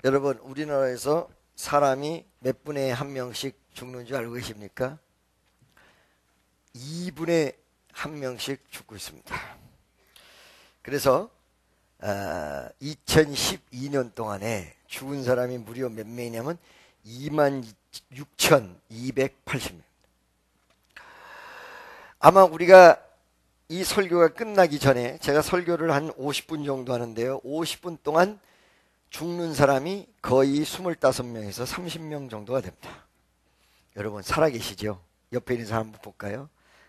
여러분, 우리나라에서 사람이 몇 분에 한 명씩 죽는 줄 알고 계십니까? 2분에 한 명씩 죽고 있습니다. 그래서 2012년 동안에 죽은 사람이 무려 몇 명이냐면 26,280명. 아마 우리가 이 설교가 끝나기 전에, 제가 설교를 한 50분 정도 하는데요, 50분 동안 죽는 사람이 거의 25명에서 30명 정도가 됩니다. 여러분 살아계시죠? 옆에 있는 사람 한번 볼까요?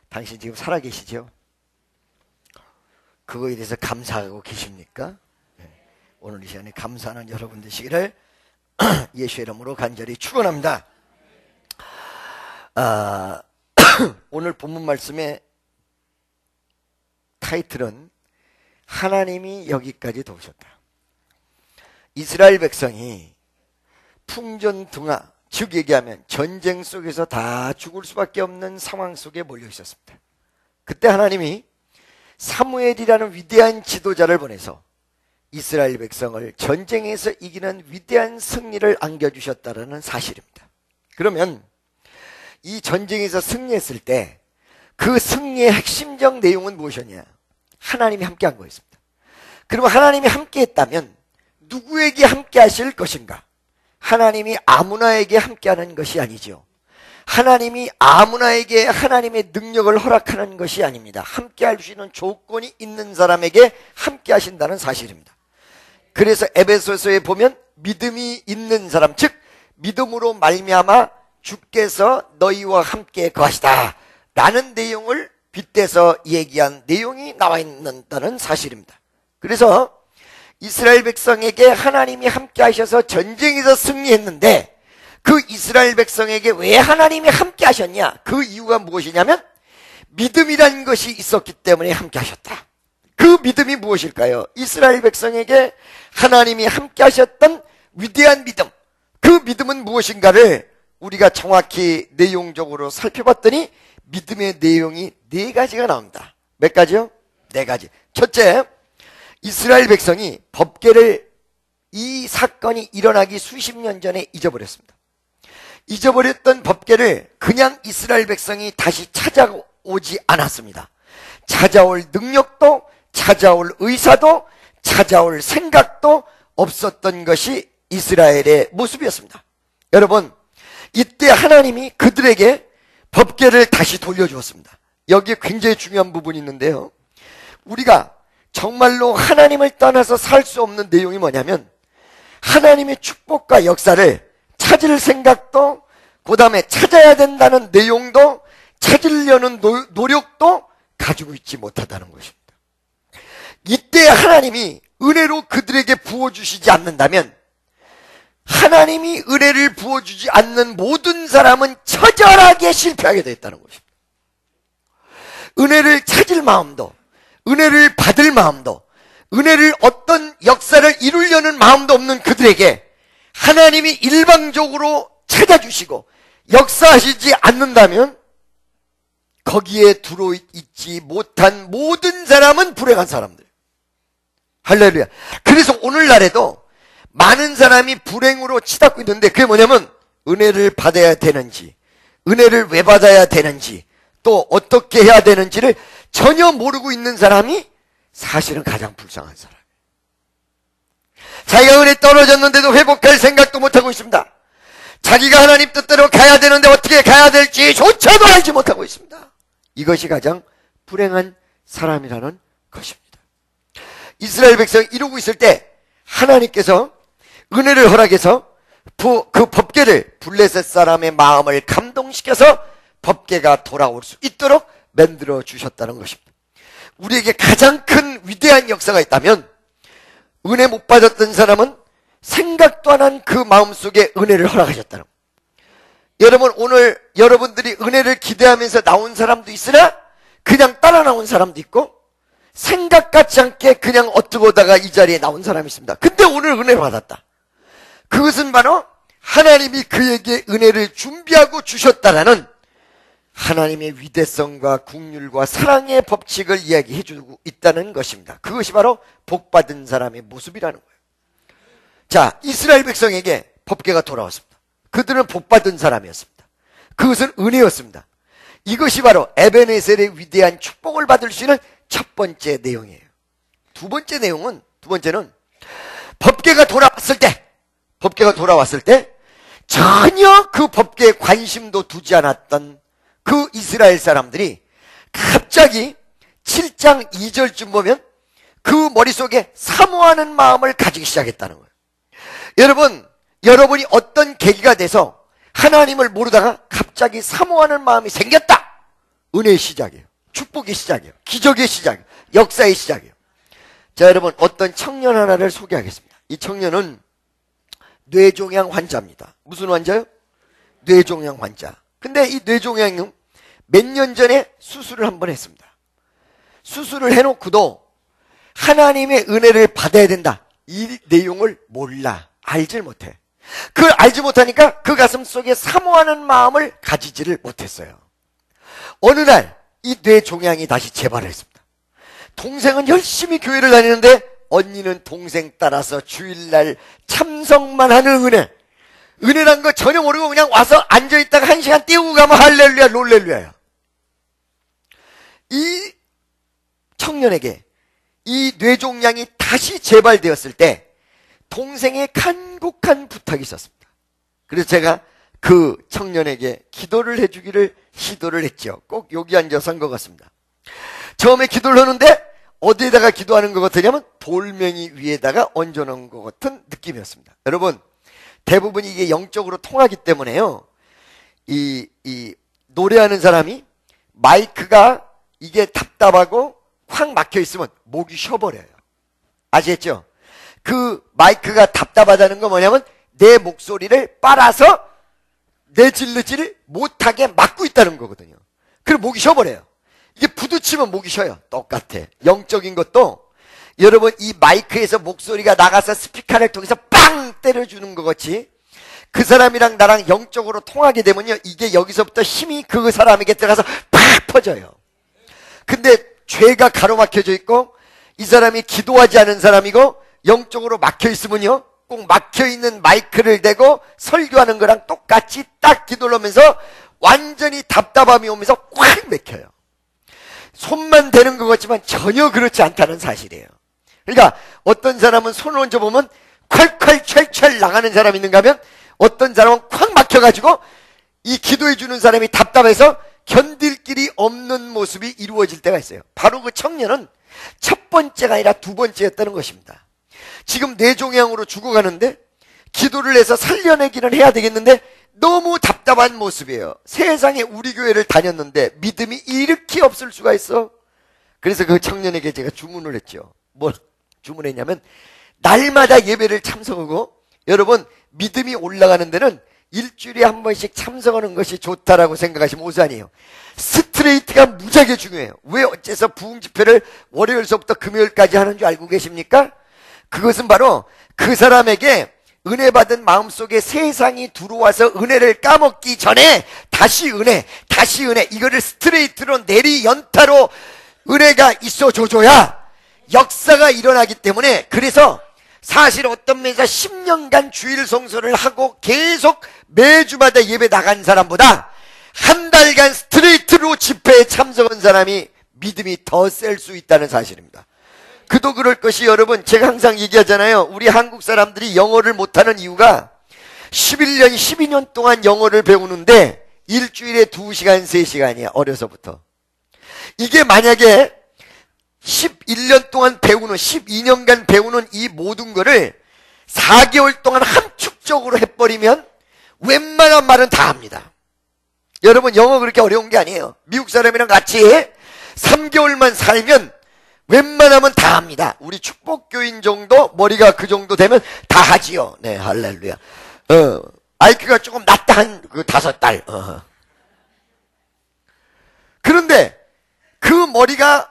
당신 지금 살아계시죠? 그거에 대해서 감사하고 계십니까? 네. 오늘 이 시간에 감사하는 여러분 되시기를 예수의 이름으로 간절히 축원합니다. 오늘 본문 말씀의 타이틀은 하나님이 여기까지 도우셨다. 이스라엘 백성이 풍전등화, 즉 얘기하면 전쟁 속에서 다 죽을 수밖에 없는 상황 속에 몰려 있었습니다. 그때 하나님이 사무엘이라는 위대한 지도자를 보내서 이스라엘 백성을 전쟁에서 이기는 위대한 승리를 안겨주셨다는 사실입니다. 그러면 이 전쟁에서 승리했을 때 그 승리의 핵심적 내용은 무엇이었냐? 하나님이 함께한 거였습니다. 그리고 하나님이 함께했다면 누구에게 함께 하실 것인가? 하나님이 아무나에게 함께하는 것이 아니죠. 하나님이 아무나에게 하나님의 능력을 허락하는 것이 아닙니다. 함께할 수 있는 조건이 있는 사람에게 함께 하신다는 사실입니다. 그래서 에베소서에 보면 믿음이 있는 사람, 즉 믿음으로 말미암아 주께서 너희와 함께 거하시다 라는 내용을 빗대서 얘기한 내용이 나와 있다는 사실입니다. 그래서 이스라엘 백성에게 하나님이 함께 하셔서 전쟁에서 승리했는데, 그 이스라엘 백성에게 왜 하나님이 함께 하셨냐? 그 이유가 무엇이냐면 믿음이라는 것이 있었기 때문에 함께 하셨다. 그 믿음이 무엇일까요? 이스라엘 백성에게 하나님이 함께 하셨던 위대한 믿음, 그 믿음은 무엇인가를 우리가 정확히 내용적으로 살펴봤더니 믿음의 내용이 4가지가 나옵니다. 몇 가지요? 4가지. 첫째, 이스라엘 백성이 법궤를, 이 사건이 일어나기 수십 년 전에 잊어버렸습니다. 잊어버렸던 법궤를 그냥 이스라엘 백성이 다시 찾아오지 않았습니다. 찾아올 능력도, 찾아올 의사도, 찾아올 생각도 없었던 것이 이스라엘의 모습이었습니다. 여러분, 이때 하나님이 그들에게 법궤를 다시 돌려주었습니다. 여기에 굉장히 중요한 부분이 있는데요, 우리가 정말로 하나님을 떠나서 살 수 없는 내용이 뭐냐면 하나님의 축복과 역사를 찾을 생각도, 그 다음에 찾아야 된다는 내용도, 찾으려는 노력도 가지고 있지 못하다는 것입니다. 이때 하나님이 은혜로 그들에게 부어주시지 않는다면, 하나님이 은혜를 부어주지 않는 모든 사람은 처절하게 실패하게 되었다는 것입니다. 은혜를 찾을 마음도, 은혜를 받을 마음도, 은혜를 어떤 역사를 이루려는 마음도 없는 그들에게 하나님이 일방적으로 찾아주시고 역사하시지 않는다면 거기에 들어있지 못한 모든 사람은 불행한 사람들. 할렐루야. 그래서 오늘날에도 많은 사람이 불행으로 치닫고 있는데, 그게 뭐냐면 은혜를 받아야 되는지, 은혜를 왜 받아야 되는지, 또 어떻게 해야 되는지를 전혀 모르고 있는 사람이 사실은 가장 불쌍한 사람이에요. 자기가 은혜 떨어졌는데도 회복할 생각도 못하고 있습니다. 자기가 하나님 뜻대로 가야 되는데 어떻게 가야 될지조차도 알지 못하고 있습니다. 이것이 가장 불행한 사람이라는 것입니다. 이스라엘 백성이 이러고 있을 때 하나님께서 은혜를 허락해서 그 법궤를, 블레셋 사람의 마음을 감동시켜서 법궤가 돌아올 수 있도록 만들어 주셨다는 것입니다. 우리에게 가장 큰 위대한 역사가 있다면, 은혜 못 받았던 사람은 생각도 안 한 그 마음속에 은혜를 허락하셨다는 겁니다. 여러분, 오늘 여러분들이 은혜를 기대하면서 나온 사람도 있으나 그냥 따라 나온 사람도 있고, 생각 같지 않게 그냥 어뜨고다가 이 자리에 나온 사람이 있습니다. 근데 오늘 은혜를 받았다. 그것은 바로 하나님이 그에게 은혜를 준비하고 주셨다라는 하나님의 위대성과 긍휼과 사랑의 법칙을 이야기해 주고 있다는 것입니다. 그것이 바로 복받은 사람의 모습이라는 거예요. 자, 이스라엘 백성에게 법궤가 돌아왔습니다. 그들은 복받은 사람이었습니다. 그것은 은혜였습니다. 이것이 바로 에베네셀의 위대한 축복을 받을 수 있는 첫 번째 내용이에요. 두 번째는 법궤가 돌아왔을 때 전혀 그 법궤에 관심도 두지 않았던 그 이스라엘 사람들이 갑자기 7장 2절쯤 보면 그 머릿속에 사모하는 마음을 가지기 시작했다는 거예요. 여러분이 어떤 계기가 돼서 하나님을 모르다가 갑자기 사모하는 마음이 생겼다. 은혜의 시작이에요. 축복의 시작이에요. 기적의 시작이에요. 역사의 시작이에요. 자, 여러분, 어떤 청년 하나를 소개하겠습니다. 이 청년은 뇌종양 환자입니다. 무슨 환자요? 뇌종양 환자. 근데 이 뇌종양은 몇 년 전에 수술을 한번 했습니다. 수술을 해놓고도 하나님의 은혜를 받아야 된다. 이 내용을 몰라. 알질 못해. 그걸 알지 못하니까 그 가슴 속에 사모하는 마음을 가지지를 못했어요. 어느 날 이 뇌종양이 다시 재발했습니다. 동생은 열심히 교회를 다니는데 언니는 동생 따라서 주일날 참석만 하는 은혜란 거 전혀 모르고 그냥 와서 앉아있다가 1시간 띄우고 가면 할렐루야 롤렐루야야. 이 청년에게 이 뇌종양이 다시 재발되었을 때 동생의 간곡한 부탁이 있었습니다. 그래서 제가 그 청년에게 기도를 해주기를 시도를 했죠. 꼭 여기 앉아서 한 것 같습니다. 처음에 기도를 하는데 어디에다가 기도하는 것 같으냐면 돌멩이 위에다가 얹어놓은 것 같은 느낌이었습니다. 여러분, 대부분 이게 영적으로 통하기 때문에요. 이 노래하는 사람이 마이크가 이게 답답하고 확 막혀 있으면 목이 쉬어버려요. 아시겠죠? 그 마이크가 답답하다는 건 뭐냐면 내 목소리를 빨아서 내질르지를 못하게 막고 있다는 거거든요. 그럼 목이 쉬어버려요. 이게 부딪히면 목이 쉬어요. 똑같아. 영적인 것도 여러분 이 마이크에서 목소리가 나가서 스피커를 통해서 빵 때려주는 것 같이 그 사람이랑 나랑 영적으로 통하게 되면요, 이게 여기서부터 힘이 그 사람에게 들어가서 팍 퍼져요. 근데 죄가 가로막혀져 있고 이 사람이 기도하지 않은 사람이고 영적으로 막혀 있으면요, 꼭 막혀 있는 마이크를 대고 설교하는 거랑 똑같이 딱 기도를 하면서 완전히 답답함이 오면서 꽉 막혀요. 손만 대는 것 같지만 전혀 그렇지 않다는 사실이에요. 그러니까 어떤 사람은 손을 얹어보면 콸콸 찰찰 나가는 사람이 있는가 하면 어떤 사람은 콱 막혀가지고 이 기도해 주는 사람이 답답해서 견딜 길이 없는 모습이 이루어질 때가 있어요. 바로 그 청년은 첫 번째가 아니라 두 번째였다는 것입니다. 지금 뇌종양으로 죽어가는데 기도를 해서 살려내기는 해야 되겠는데 너무 답답한 모습이에요. 세상에 우리 교회를 다녔는데 믿음이 이렇게 없을 수가 있어? 그래서 그 청년에게 제가 주문을 했죠. 뭘 주문했냐면 날마다 예배를 참석하고, 여러분 믿음이 올라가는 데는 일주일에 한 번씩 참석하는 것이 좋다라고 생각하시면 오산이에요. 스트레이트가 무지하게 중요해요. 왜 어째서 부흥 집회를 월요일서부터 금요일까지 하는 줄 알고 계십니까? 그것은 바로 그 사람에게 은혜 받은 마음속에 세상이 들어와서 은혜를 까먹기 전에 다시 은혜 이거를 스트레이트로 내리 연타로 은혜가 있어 줘줘야 역사가 일어나기 때문에, 그래서 사실 어떤 면에서 10년간 주일 성소를 하고 계속 매주마다 예배 나간 사람보다 한 달간 스트레이트로 집회에 참석한 사람이 믿음이 더 셀 수 있다는 사실입니다. 그도 그럴 것이, 여러분 제가 항상 얘기하잖아요. 우리 한국 사람들이 영어를 못하는 이유가 11년 12년 동안 영어를 배우는데 일주일에 2시간 3시간이야. 어려서부터. 이게 만약에 11년 동안 배우는, 12년간 배우는 이 모든 거를 4개월 동안 함축적으로 해버리면 웬만한 말은 다 합니다. 여러분 영어 그렇게 어려운 게 아니에요. 미국 사람이랑 같이 3개월만 살면 웬만하면 다 합니다. 우리 축복교인 정도, 머리가 그 정도 되면 다 하지요. 네, 할렐루야. IQ가 조금 낮다 한 그 5달. 그런데 그 머리가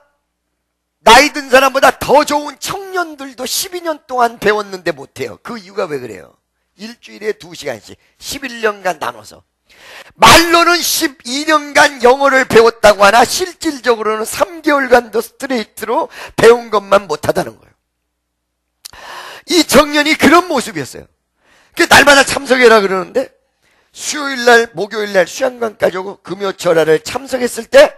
나이 든 사람보다 더 좋은 청년들도 12년 동안 배웠는데 못해요. 그 이유가 왜 그래요? 일주일에 2시간씩 11년간 나눠서. 말로는 12년간 영어를 배웠다고 하나 실질적으로는 3개월간도 스트레이트로 배운 것만 못하다는 거예요. 이 청년이 그런 모습이었어요. 날마다 참석해라 그러는데 수요일날 목요일날 수양관까지 오고 금요철화를 참석했을 때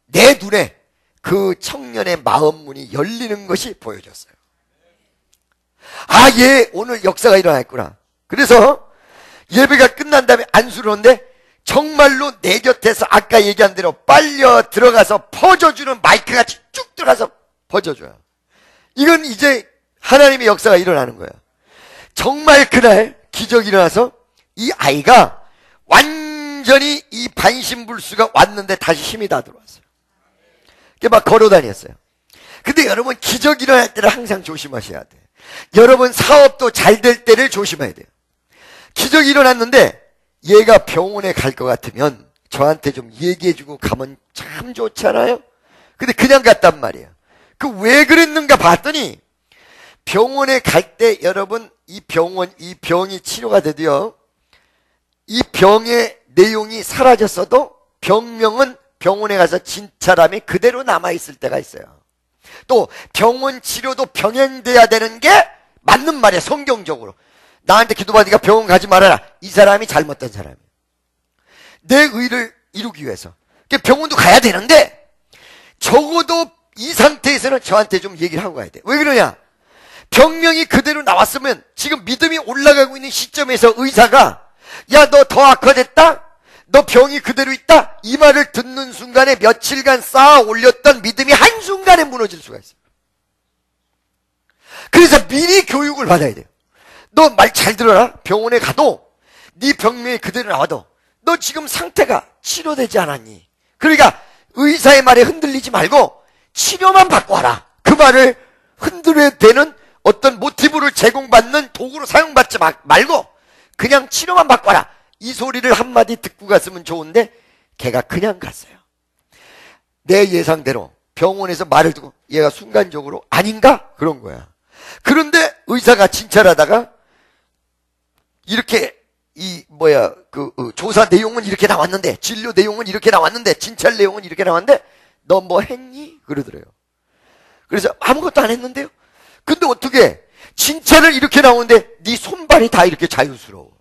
내 눈에 그 청년의 마음문이 열리는 것이 보여졌어요. 아, 얘 오늘 역사가 일어났구나. 그래서 예배가 끝난 다음에 안수를 하는데 정말로 내 곁에서 아까 얘기한 대로 빨려 들어가서 퍼져주는 마이크같이 쭉 들어가서 퍼져줘요. 이건 이제 하나님의 역사가 일어나는 거예요. 정말 그날 기적이 일어나서 이 아이가 완전히 이 반신불수가 왔는데 다시 힘이 다 들어왔어요. 막 걸어 다녔어요. 근데 여러분, 기적이 일어날 때를 항상 조심하셔야 돼요. 여러분, 사업도 잘 될 때를 조심해야 돼요. 기적이 일어났는데 얘가 병원에 갈 것 같으면 저한테 좀 얘기해주고 가면 참 좋잖아요. 근데 그냥 갔단 말이에요. 그 왜 그랬는가 봤더니 병원에 갈 때 여러분, 이 병이 치료가 돼도요, 이 병의 내용이 사라졌어도 병명은 병원에 가서 진찰함이 그대로 남아있을 때가 있어요. 또 병원 치료도 병행돼야 되는 게 맞는 말이야. 성경적으로 나한테 기도받으니까 병원 가지 말아라. 이 사람이 잘못된 사람이에요. 내 의를 이루기 위해서 병원도 가야 되는데 적어도 이 상태에서는 저한테 좀 얘기를 하고 가야 돼. 왜 그러냐? 병명이 그대로 나왔으면 지금 믿음이 올라가고 있는 시점에서 의사가 야, 너 더 악화됐다? 너 병이 그대로 있다? 이 말을 듣는 순간에 며칠간 쌓아 올렸던 믿음이 한순간에 무너질 수가 있어요. 그래서 미리 교육을 받아야 돼요. 너 말 잘 들어라. 병원에 가도 네 병명이 그대로 나와도 너 지금 상태가 치료되지 않았니? 그러니까 의사의 말에 흔들리지 말고 치료만 받고 와라. 그 말을 흔들어야 되는 어떤 모티브를 제공받는 도구로 사용받지 말고 그냥 치료만 받고 와라. 이 소리를 한마디 듣고 갔으면 좋은데 걔가 그냥 갔어요. 내 예상대로 병원에서 말을 듣고 얘가 순간적으로 아닌가? 그런 거야. 그런데 의사가 진찰하다가 이렇게 조사 내용은 이렇게 나왔는데, 진료 내용은 이렇게 나왔는데, 진찰 내용은 이렇게 나왔는데 너 뭐 했니? 그러더래요. 그래서 아무것도 안 했는데요. 근데 어떻게 진찰을 이렇게 나오는데 네 손발이 다 이렇게 자유스러워.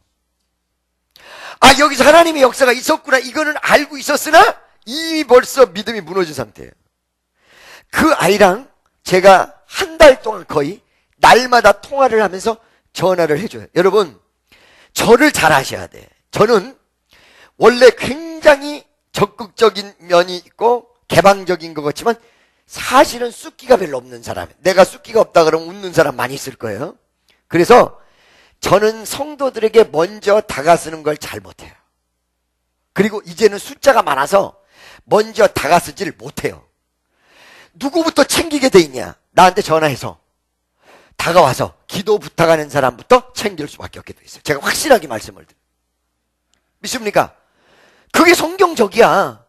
아, 여기서 하나님의 역사가 있었구나. 이거는 알고 있었으나 이미 벌써 믿음이 무너진 상태예요. 그 아이랑 제가 한 달 동안 거의 날마다 통화를 하면서 전화를 해줘요. 여러분, 저를 잘 아셔야 돼. 저는 원래 굉장히 적극적인 면이 있고 개방적인 것 같지만 사실은 숫기가 별로 없는 사람이에요. 내가 숫기가 없다 그러면 웃는 사람 많이 있을 거예요. 그래서 저는 성도들에게 먼저 다가서는 걸 잘 못해요. 그리고 이제는 숫자가 많아서 먼저 다가서지를 못해요. 누구부터 챙기게 돼 있냐? 나한테 전화해서 다가와서 기도 부탁하는 사람부터 챙길 수밖에 없게 돼 있어요. 제가 확실하게 말씀을 드려요. 믿습니까? 그게 성경적이야.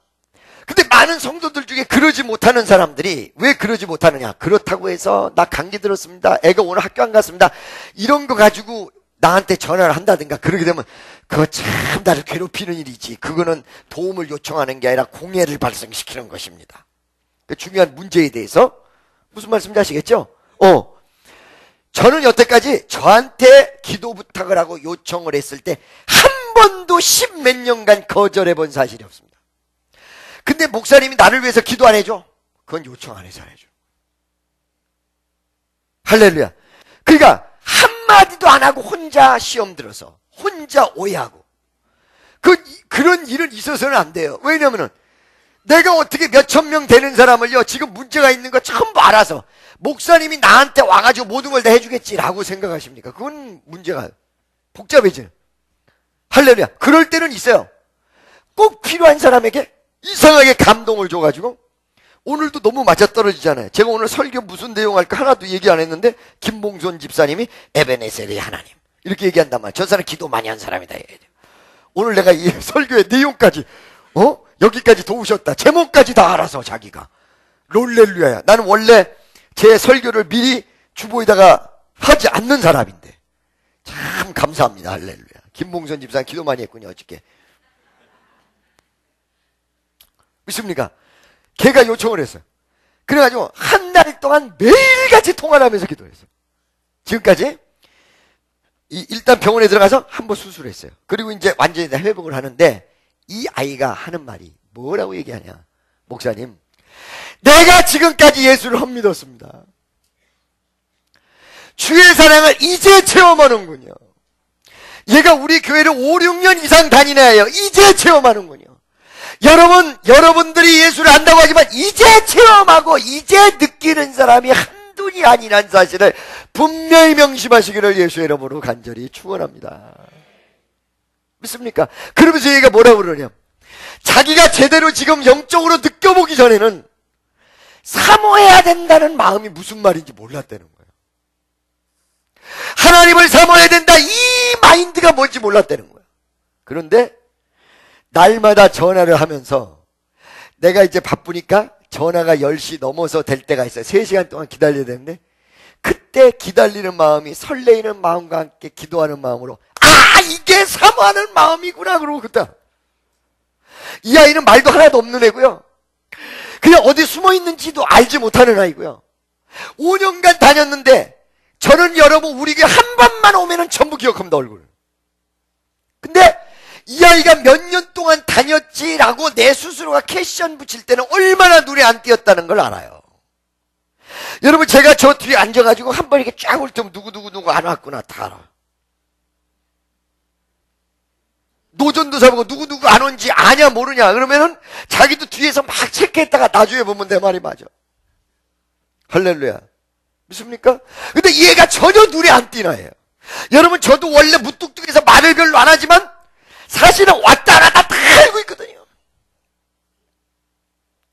근데 많은 성도들 중에 그러지 못하는 사람들이 왜 그러지 못하느냐? 그렇다고 해서 나 감기 들었습니다. 애가 오늘 학교 안 갔습니다. 이런 거 가지고 나한테 전화를 한다든가 그러게 되면 그거 참 나를 괴롭히는 일이지. 그거는 도움을 요청하는 게 아니라 공해를 발생시키는 것입니다. 그 중요한 문제에 대해서 무슨 말씀인지 아시겠죠? 저는 여태까지 저한테 기도 부탁을 하고 요청을 했을 때 한 번도 10몇 년간 거절해 본 사실이 없습니다. 근데 목사님이 나를 위해서 기도 안 해줘? 그건 요청 안 해서 안 해줘. 할렐루야. 그러니까 한마디도 안 하고 혼자 시험 들어서 혼자 오해하고 그런 일은 있어서는 안 돼요. 왜냐면은 내가 어떻게 몇천 명 되는 사람을요 지금 문제가 있는 거 전부 알아서 목사님이 나한테 와가지고 모든 걸 다 해주겠지라고 생각하십니까? 그건 문제가 복잡해지는. 할렐루야. 그럴 때는 있어요. 꼭 필요한 사람에게 이상하게 감동을 줘가지고 오늘도 너무 맞아떨어지잖아요. 제가 오늘 설교 무슨 내용 할까 하나도 얘기 안 했는데 김봉선 집사님이 에베네셀의 하나님 이렇게 얘기한단 말이에요. 저 사람 기도 많이 한 사람이다. 오늘 내가 이 설교의 내용까지 여기까지 도우셨다. 제목까지 다 알아서 자기가. 롤렐루야야. 나는 원래 제 설교를 미리 주보에다가 하지 않는 사람인데 참 감사합니다. 할렐루야. 김봉선 집사님 기도 많이 했군요. 어저께. 믿습니까? 걔가 요청을 했어요. 그래가지고 한 달 동안 매일같이 통화를 하면서 기도했어요. 지금까지 일단 병원에 들어가서 한번 수술했어요. 그리고 이제 완전히 다 회복을 하는데 이 아이가 하는 말이 뭐라고 얘기하냐. 목사님, 내가 지금까지 예수를 헛믿었습니다. 주의 사랑을 이제 체험하는군요. 얘가 우리 교회를 5, 6년 이상 다니나 해요. 이제 체험하는군요. 여러분들이 예수를 안다고 하지만 이제 체험하고 이제 느끼는 사람이 한둘이 아니란 사실을 분명히 명심하시기를 예수의 이름으로 간절히 축원합니다. 믿습니까? 그러면서 얘가 뭐라고 그러냐. 자기가 제대로 지금 영적으로 느껴보기 전에는 사모해야 된다는 마음이 무슨 말인지 몰랐다는 거예요. 하나님을 사모해야 된다, 이 마인드가 뭔지 몰랐다는 거예요. 그런데 날마다 전화를 하면서 내가 이제 바쁘니까 전화가 10시 넘어서 될 때가 있어요. 3시간 동안 기다려야 되는데 그때 기다리는 마음이 설레이는 마음과 함께 기도하는 마음으로 이게 사모하는 마음이구나. 그러고 그때 이 아이는 말도 하나도 없는 애고요. 그냥 어디 숨어 있는지도 알지 못하는 아이고요. 5년간 다녔는데 저는 여러분 우리 교회 한 번만 오면은 전부 기억합니다, 얼굴. 근데 이 아이가 몇 년 동안 다녔지라고 내 스스로가 캐션 붙일 때는 얼마나 눈에 안 띄었다는 걸 알아요. 여러분, 제가 저 뒤에 앉아가지고 한 번 이렇게 쫙 훑으면 누구 안 왔구나 다 알아. 노전도 잡고 누구 안 온지 아냐 모르냐 그러면은 자기도 뒤에서 막 체크했다가 나중에 보면 내 말이 맞아. 할렐루야. 믿습니까? 근데 얘가 전혀 눈에 안 띄나 해요. 여러분, 저도 원래 무뚝뚝해서 말을 별로 안 하지만 사실은 왔다 갔다 다 알고 있거든요.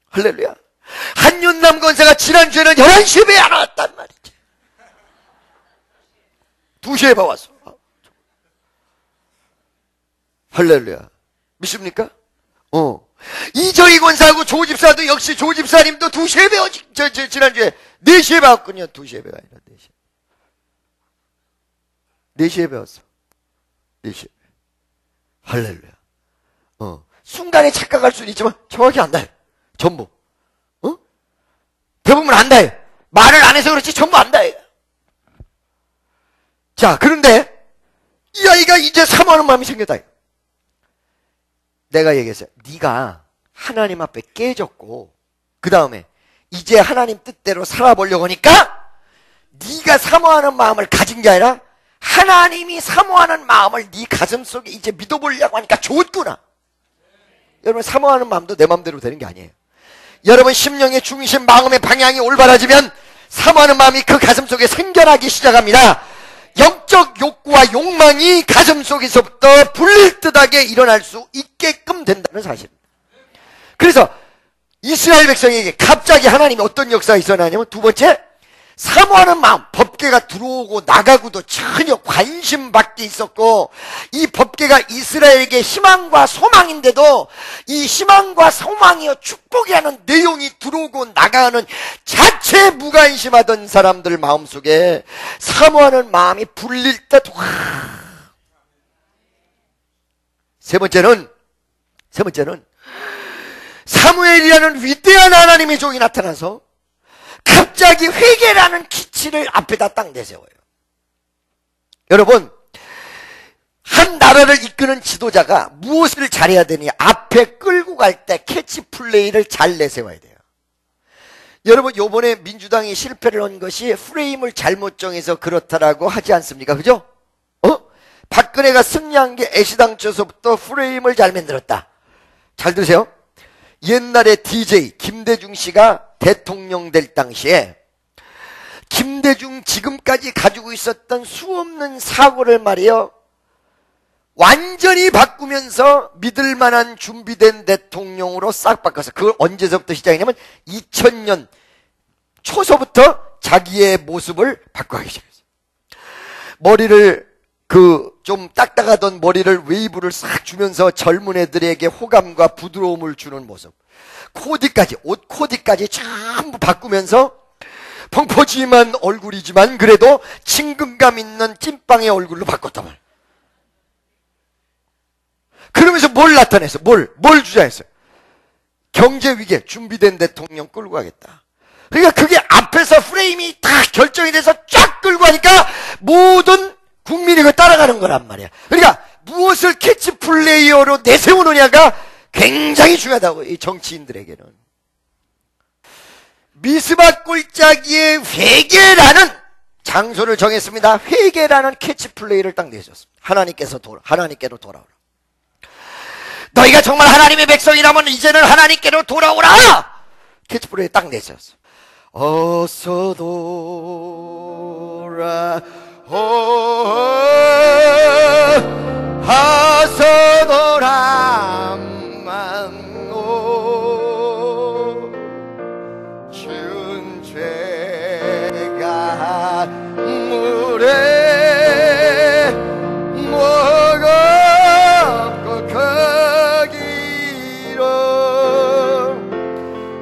할렐루야. 한윤남 권사가 지난주에는 11시에 왜 안 왔단 말이지. 2시에 봐 왔어. 할렐루야. 믿습니까? 이저희 권사하고 조 집사도 역시 조 집사님도 2시에 배워. 지난주에 4시에 배웠군요. 2시에 배워 아니라 4시에. 4시에 배웠어. 4시에. 할렐루야. 순간에 착각할 수는 있지만 정확히 안다요. 전부. 대부분 안다요. 말을 안 해서 그렇지 전부 안다요. 자, 그런데 이 아이가 이제 사모하는 마음이 생겼다. 내가 얘기했어요. 네가 하나님 앞에 깨졌고 그 다음에 이제 하나님 뜻대로 살아보려고 하니까 네가 사모하는 마음을 가진 게 아니라 하나님이 사모하는 마음을 네 가슴속에 이제 믿어보려고 하니까 좋구나. 여러분, 사모하는 마음도 내 마음대로 되는 게 아니에요. 여러분, 심령의 중심, 마음의 방향이 올바라지면 사모하는 마음이 그 가슴속에 생겨나기 시작합니다. 영적 욕구와 욕망이 가슴속에서부터 불릴듯하게 일어날 수 있게끔 된다는 사실입니다. 그래서 이스라엘 백성에게 갑자기 하나님이 어떤 역사가 있었냐면, 두 번째, 사모하는 마음, 법궤가 들어오고 나가고도 전혀 관심 밖에 있었고, 이 법궤가 이스라엘에게 희망과 소망인데도 이 희망과 소망이요 축복이라는 내용이 들어오고 나가는 자체에 무관심하던 사람들 마음속에 사모하는 마음이 불릴 듯. 세 번째는 사무엘이라는 위대한 하나님의 종이 나타나서 갑자기 회개라는 기치를 앞에다 딱 내세워요. 여러분, 한 나라를 이끄는 지도자가 무엇을 잘해야 되니 앞에 끌고 갈 때 캐치플레이를 잘 내세워야 돼요. 여러분, 요번에 민주당이 실패를 한 것이 프레임을 잘못 정해서 그렇다라고 하지 않습니까? 그죠? 박근혜가 승리한 게 애시당초서부터 프레임을 잘 만들었다. 잘 들으세요. 옛날에 DJ 김대중 씨가 대통령 될 당시에 김대중 지금까지 가지고 있었던 수없는 사고를 말이에요, 완전히 바꾸면서 믿을 만한 준비된 대통령으로 싹 바꿔서, 그걸 언제서부터 시작했냐면 2000년 초서부터 자기의 모습을 바꿔가기 시작했어요. 머리를 좀 딱딱하던 머리를 웨이브를 싹 주면서 젊은 애들에게 호감과 부드러움을 주는 모습. 코디까지, 옷 코디까지 전부 바꾸면서 펑퍼짐한 얼굴이지만 그래도 친근감 있는 찐빵의 얼굴로 바꿨단 말이에요. 그러면서 뭘 나타냈어? 뭘 주장했어요? 경제 위기에 준비된 대통령 끌고 가겠다. 그러니까 그게 앞에서 프레임이 다 결정이 돼서 쫙 끌고 가니까 모든 국민이 그걸 따라가는 거란 말이야. 그러니까 무엇을 캐치플레이어로 내세우느냐가 굉장히 중요하다고, 이 정치인들에게는. 미스바 꼴짜기의 회개라는 장소를 정했습니다. 회개라는 캐치플레이를 딱 내줬습니다. 하나님께로 돌아오라. 너희가 정말 하나님의 백성이라면 이제는 하나님께로 돌아오라! 캐치플레이 딱 내줬어. 어서 돌아오라. 어서 돌아오라. 준 죄가 물에 무겁고 크기로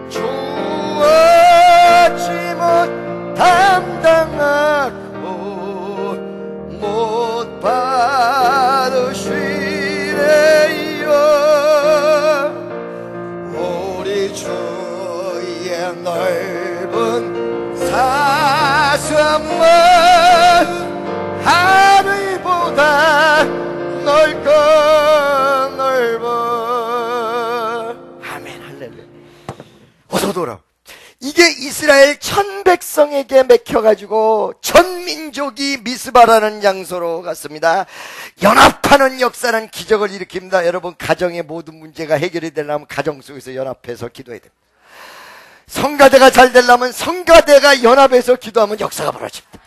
주었지 못 담당하고 못 받으시네요. 우리 주의 넓은 사슴은 하늘보다 넓고 넓어. 아멘, 할렐루야. 어서 돌아. 이게 이스라엘 천 백성에게 맥혀가지고 전 민족이 미스바라는 장소로 갔습니다. 연합하는 역사는 기적을 일으킵니다. 여러분, 가정의 모든 문제가 해결이 되려면 가정 속에서 연합해서 기도해야 됩니다. 성가대가 잘 되려면 성가대가 연합해서 기도하면 역사가 벌어집니다.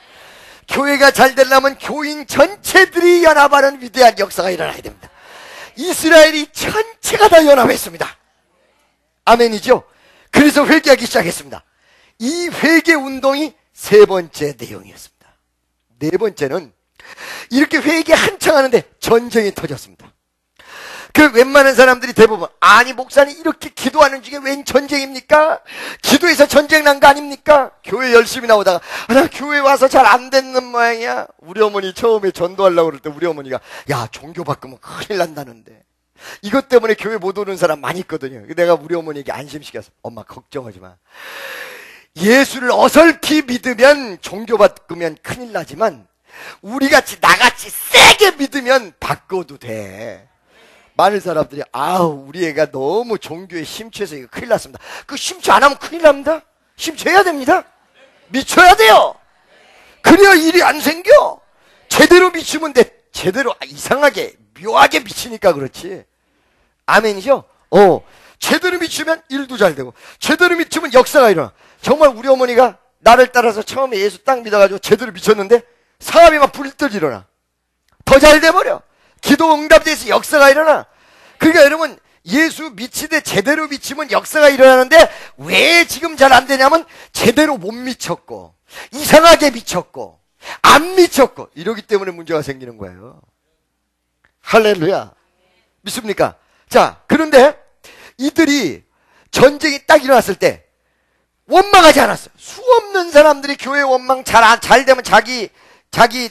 교회가 잘 되려면 교인 전체들이 연합하는 위대한 역사가 일어나야 됩니다. 이스라엘이 전체가 다 연합했습니다. 아멘이죠? 그래서 회개하기 시작했습니다. 이 회개 운동이 세 번째 내용이었습니다. 네 번째는 이렇게 회개 한창 하는데 전쟁이 터졌습니다. 그 웬만한 사람들이 대부분, 아니 목사님 이렇게 기도하는 중에 웬 전쟁입니까? 기도해서 전쟁 난 거 아닙니까? 교회 열심히 나오다가 나 교회 와서 잘 안 되는 모양이야. 우리 어머니 처음에 전도하려고 그럴 때 우리 어머니가 야, 종교 바꾸면 큰일 난다는데 이것 때문에 교회 못 오는 사람 많이 있거든요. 내가 우리 어머니에게 안심시켜서, 엄마 걱정하지 마. 예수를 어설피 믿으면 종교 바꾸면 큰일 나지만 우리같이 나같이 세게 믿으면 바꿔도 돼. 많은 사람들이 아우 우리 애가 너무 종교에 심취해서 이거 큰일 났습니다. 그 심취 안 하면 큰일 납니다. 심취해야 됩니다. 미쳐야 돼요. 그래야 일이 안 생겨. 제대로 미치면 돼. 제대로 이상하게 묘하게 미치니까 그렇지. 아멘이죠? 제대로 미치면 일도 잘 되고 제대로 미치면 역사가 일어나. 정말 우리 어머니가 나를 따라서 처음에 예수 딱 믿어가지고 제대로 미쳤는데 사람이 막 불뜰 일어나. 더 잘 돼버려. 기도 응답돼서 역사가 일어나. 그러니까 여러분, 예수 미치되 제대로 미치면 역사가 일어나는데 왜 지금 잘 안 되냐면 제대로 못 미쳤고 이상하게 미쳤고 안 미쳤고 이러기 때문에 문제가 생기는 거예요. 할렐루야. 믿습니까? 자, 그런데 이들이 전쟁이 딱 일어났을 때 원망하지 않았어요. 수없는 사람들이 교회 원망 잘 되면 자기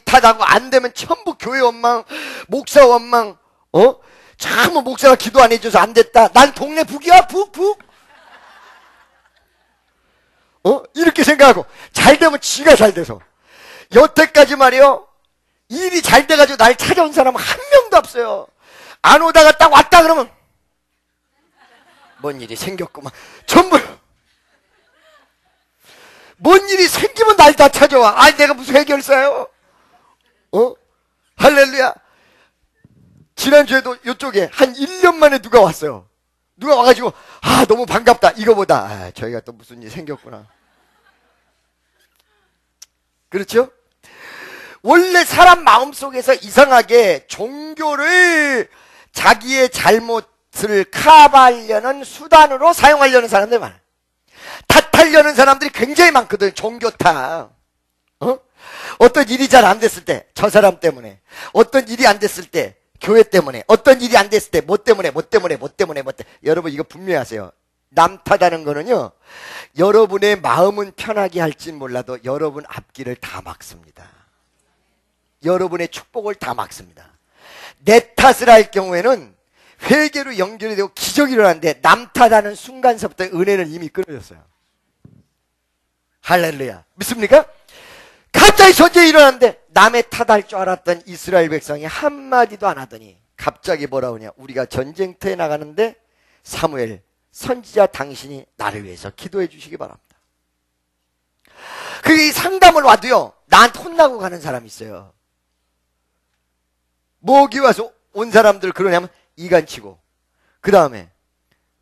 탓하고 안 되면 전부 교회 원망, 목사 원망. 참 목사가 기도 안 해줘서 안 됐다. 난 동네 북이야, 북. 이렇게 생각하고 잘 되면 지가 잘 돼서. 여태까지 말이요, 일이 잘 돼가지고 날 찾아온 사람은 한 명도 없어요. 안 오다가 딱 왔다 그러면 뭔 일이 생겼구만. 전부 뭔 일이 생기면 날 다 찾아와. 아니 내가 무슨 해결사요? 할렐루야. 지난주에도 이쪽에 한 1년 만에 누가 왔어요. 누가 와가지고 너무 반갑다. 이거보다 저희가 또 무슨 일이 생겼구나. 그렇죠? 원래 사람 마음속에서 이상하게 종교를 자기의 잘못을 커버하려는 수단으로 사용하려는 사람들이 많아요. 탓하려는 사람들이 굉장히 많거든. 종교 탓. 어떤 일이 잘 안 됐을 때 저 사람 때문에, 어떤 일이 안 됐을 때 교회 때문에, 어떤 일이 안 됐을 때 뭐 때문에. 여러분 이거 분명히 하세요. 남 탓하는 거는요, 여러분의 마음은 편하게 할진 몰라도 여러분 앞길을 다 막습니다. 여러분의 축복을 다 막습니다. 내 탓을 할 경우에는 회개로 연결이 되고 기적이 일어나는데 남 탓하는 순간서부터 은혜는 이미 끊어졌어요. 할렐루야. 믿습니까? 갑자기 전쟁이 일어났는데 남의 탓할 줄 알았던 이스라엘 백성이 한마디도 안 하더니 갑자기 뭐라 하냐. 우리가 전쟁터에 나가는데 사무엘 선지자 당신이 나를 위해서 기도해 주시기 바랍니다. 그게 상담을 와도요, 나한테 혼나고 가는 사람이 있어요. 뭐기 와서 온 사람들 그러냐면 이간치고, 그 다음에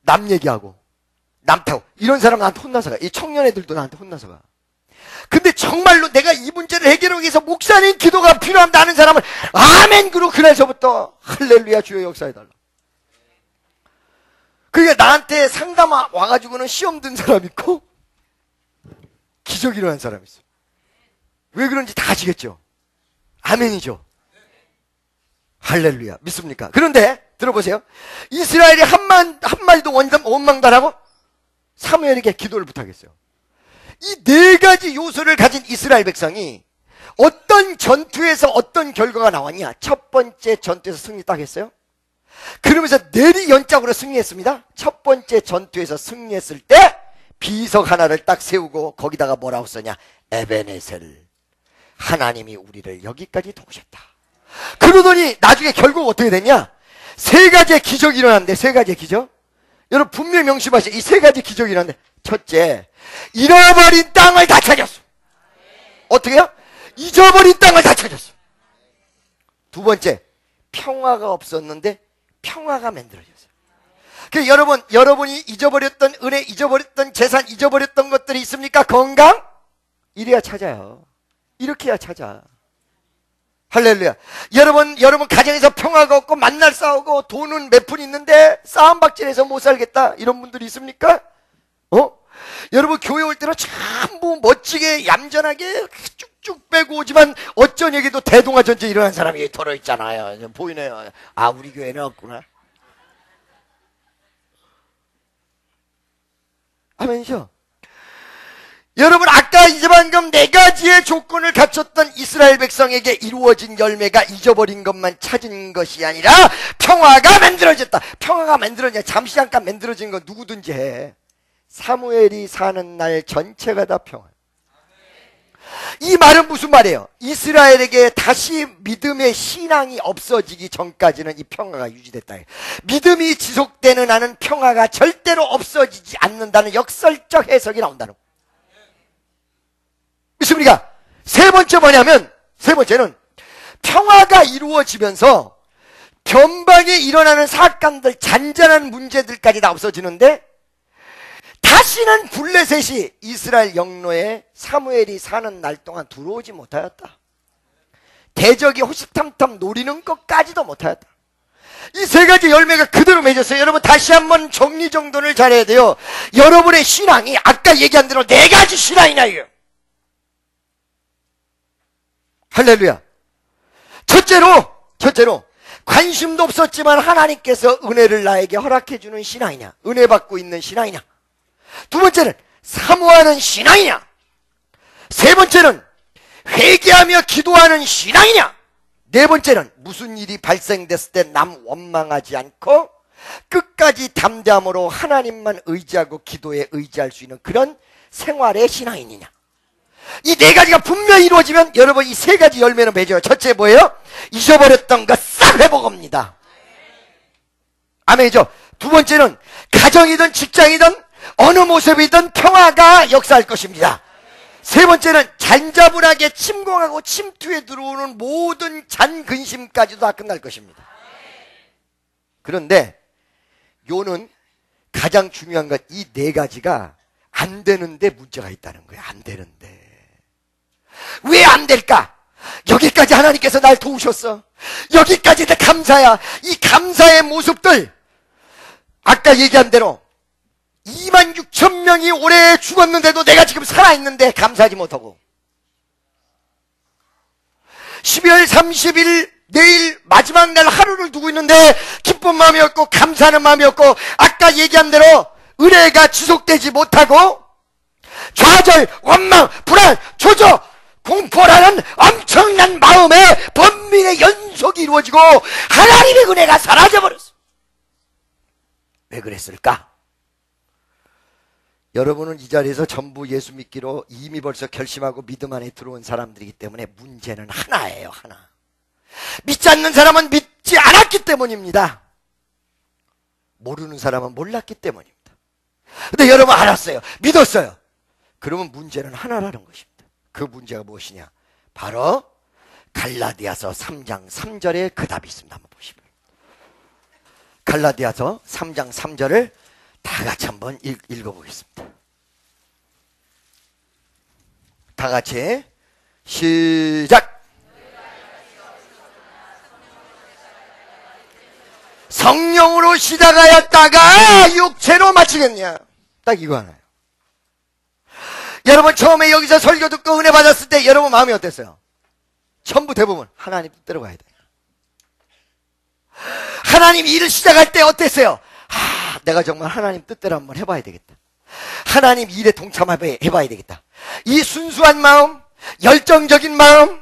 남 얘기하고 남 타고, 이런 사람 나한테 혼나서 가. 이 청년애들도 나한테 혼나서 가. 근데 정말로 내가 이 문제를 해결하기 위해서 목사님 기도가 필요합니다 하는 사람은 아멘 그러고 그날서부터 할렐루야 주여 역사해달라. 그러니까 나한테 상담 와가지고는 시험 든 사람 있고 기적이 일어난 사람이 있어. 왜 그런지 다 아시겠죠? 아멘이죠. 할렐루야. 믿습니까? 그런데 들어보세요. 이스라엘이 한마디도 원망달하고 사무엘에게 기도를 부탁했어요. 이 네 가지 요소를 가진 이스라엘 백성이 어떤 전투에서 어떤 결과가 나왔냐. 첫 번째 전투에서 승리 딱 했어요. 그러면서 내리 연짝으로 승리했습니다. 첫 번째 전투에서 승리했을 때 비석 하나를 딱 세우고 거기다가 뭐라고 써냐. 에베네셀, 하나님이 우리를 여기까지 도우셨다. 그러더니 나중에 결국 어떻게 됐냐. 세 가지의 기적이 일어났는데, 세 가지의 기적, 여러분 분명히 명심하세요. 이 세 가지 기적이 일어났는데, 첫째, 잃어버린 땅을 다 찾았어. 어떻게요? 잊어버린 땅을 다 찾았어. 두 번째, 평화가 없었는데 평화가 만들어졌어요. 그러니까 여러분이 잊어버렸던 은혜, 잊어버렸던 재산, 잊어버렸던 것들이 있습니까? 건강? 이래야 찾아요. 이렇게 해야 찾아. 할렐루야. 여러분 가정에서 평화가 없고 만날 싸우고 돈은 몇 푼 있는데 싸움박질해서 못 살겠다 이런 분들이 있습니까? 여러분 교회 올 때는 전부 멋지게 얌전하게 쭉쭉 빼고 오지만 어쩐 얘기도 대동아 전쟁 일어난 사람이 들어있잖아요. 보이네요. 아, 우리 교회는 없구나. 아멘이죠. 여러분 아까 이제 방금 네 가지의 조건을 갖췄던 이스라엘 백성에게 이루어진 열매가 잊어버린 것만 찾은 것이 아니라 평화가 만들어졌다. 평화가 만들어지냐, 잠시 잠깐 만들어진 건 누구든지 해. 사무엘이 사는 날 전체가 다 평화. 이 말은 무슨 말이에요? 이스라엘에게 다시 믿음의 신앙이 없어지기 전까지는 이 평화가 유지됐다. 믿음이 지속되는 한은 평화가 절대로 없어지지 않는다는 역설적 해석이 나온다는 거예요. 믿습니까? 세 번째 뭐냐면, 세 번째는 평화가 이루어지면서 변방에 일어나는 사건들, 잔잔한 문제들까지 다 없어지는데 다시는 블레셋이 이스라엘 영로에 사무엘이 사는 날 동안 들어오지 못하였다. 대적이 호시탐탐 노리는 것까지도 못하였다. 이 세 가지 열매가 그대로 맺었어요. 여러분 다시 한번 정리정돈을 잘해야 돼요. 여러분의 신앙이 아까 얘기한 대로 네 가지 신앙이냐 이거예요. 할렐루야. 첫째로 관심도 없었지만 하나님께서 은혜를 나에게 허락해 주는 신앙이냐, 은혜 받고 있는 신앙이냐. 두 번째는 사모하는 신앙이냐. 세 번째는 회개하며 기도하는 신앙이냐. 네 번째는 무슨 일이 발생됐을 때 남 원망하지 않고 끝까지 담대함으로 하나님만 의지하고 기도에 의지할 수 있는 그런 생활의 신앙이냐. 이 네 가지가 분명히 이루어지면 여러분 이 세 가지 열매는 맺어요. 첫째 뭐예요? 잊어버렸던 것 싹 회복합니다. 아멘이죠. 두 번째는 가정이든 직장이든 어느 모습이든 평화가 역사할 것입니다. 세 번째는 잔자분하게 침공하고 침투에 들어오는 모든 잔근심까지도 다 끝날 것입니다. 그런데 요는 가장 중요한 건 이 네 가지가 안 되는데 문제가 있다는 거예요. 안 되는데. 왜 안 될까? 여기까지 하나님께서 날 도우셨어. 여기까지 내 감사야. 이 감사의 모습들, 아까 얘기한 대로 26,000명이 올해 죽었는데도 내가 지금 살아있는데 감사하지 못하고, 12월 30일 내일 마지막 날 하루를 두고 있는데 기쁜 마음이 없고 감사하는 마음이 없고, 아까 얘기한 대로 은혜가 지속되지 못하고 좌절, 원망, 불안, 조조, 공포라는 엄청난 마음의 번민의 연속이 이루어지고 하나님의 은혜가 사라져버렸어. 왜 그랬을까? 여러분은 이 자리에서 전부 예수 믿기로 이미 벌써 결심하고 믿음 안에 들어온 사람들이기 때문에 문제는 하나예요. 하나. 믿지 않는 사람은 믿지 않았기 때문입니다. 모르는 사람은 몰랐기 때문입니다. 근데 여러분 알았어요. 믿었어요. 그러면 문제는 하나라는 것입니다. 그 문제가 무엇이냐? 바로 갈라디아서 3장 3절에 그 답이 있습니다. 한번 보시면. 갈라디아서 3장 3절을 다 같이 한번 읽어보겠습니다. 다 같이 시작! 성령으로 시작하였다가 육체로 마치겠냐? 딱 이거 하나예요. 여러분 처음에 여기서 설교 듣고 은혜 받았을 때 여러분 마음이 어땠어요? 전부 대부분 하나님 뜻대로 가야 돼요. 하나님 일을 시작할 때 어땠어요? 내가 정말 하나님 뜻대로 한번 해봐야 되겠다. 하나님 일에 동참해봐야 되겠다. 이 순수한 마음, 열정적인 마음,